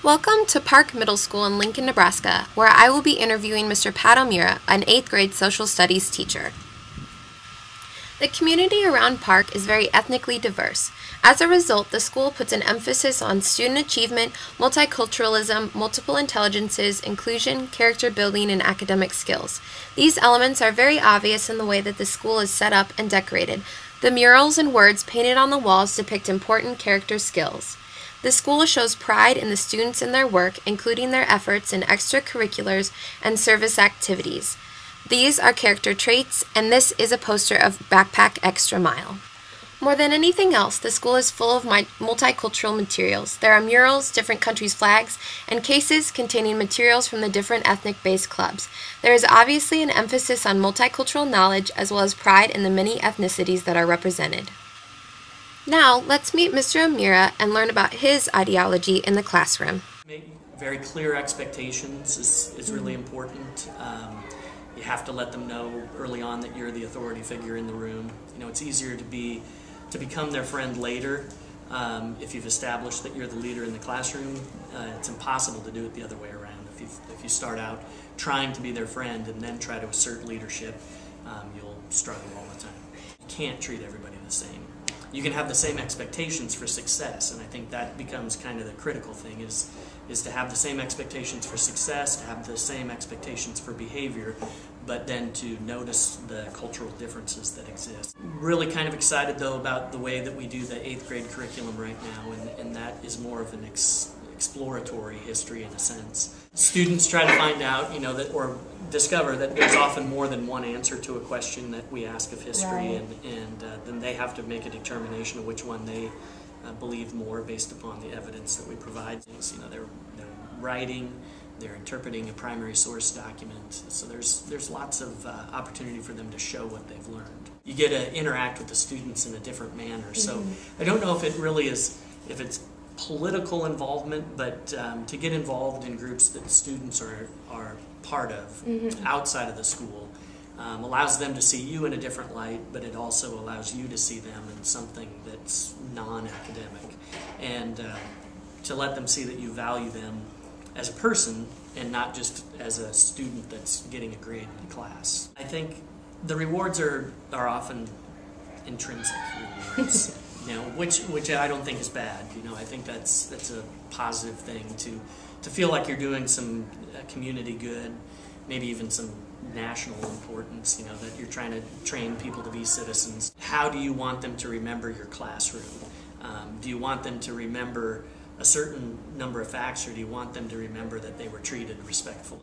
Welcome to Park Middle School in Lincoln, Nebraska, where I will be interviewing Mr. Pat O'Meara, an 8th grade social studies teacher. The community around Park is very ethnically diverse. As a result, the school puts an emphasis on student achievement, multiculturalism, multiple intelligences, inclusion, character building, and academic skills. These elements are very obvious in the way that the school is set up and decorated. The murals and words painted on the walls depict important character skills. The school shows pride in the students and their work, including their efforts in extracurriculars and service activities. These are character traits, and this is a poster of Backpack Extra Mile. More than anything else, the school is full of multicultural materials. There are murals, different countries' flags, and cases containing materials from the different ethnic-based clubs. There is obviously an emphasis on multicultural knowledge as well as pride in the many ethnicities that are represented. Now, let's meet Mr. O'Meara and learn about his ideology in the classroom. Make very clear expectations is really important. You have to let them know early on that you're the authority figure in the room. You know, it's easier to become their friend later if you've established that you're the leader in the classroom. It's impossible to do it the other way around. If you start out trying to be their friend and then try to assert leadership, you'll struggle all the time. You can't treat everybody the same. You can have the same expectations for success, and I think that becomes kind of the critical thing is to have the same expectations for success, to have the same expectations for behavior, but then to notice the cultural differences that exist. Really kind of excited though about the way that we do the 8th grade curriculum right now, and that is more of an exploratory history in a sense. Students try to find out, or discover that there's often more than one answer to a question that we ask of history, right. and then they have to make a determination of which one they believe more based upon the evidence that we provide. They're writing, they're interpreting a primary source document, so there's lots of opportunity for them to show what they've learned. You get to interact with the students in a different manner, so I don't know if it really is, if it's political involvement, but to get involved in groups that students are part of outside of the school allows them to see you in a different light, but it also allows you to see them in something that's non-academic, and to let them see that you value them as a person and not just as a student that's getting a grade in class. I think the rewards are often intrinsic rewards. Which I don't think is bad. I think that's a positive thing to feel like you're doing some community good, maybe even some national importance. That you're trying to train people to be citizens. How do you want them to remember your classroom? Do you want them to remember a certain number of facts, or do you want them to remember that they were treated respectfully?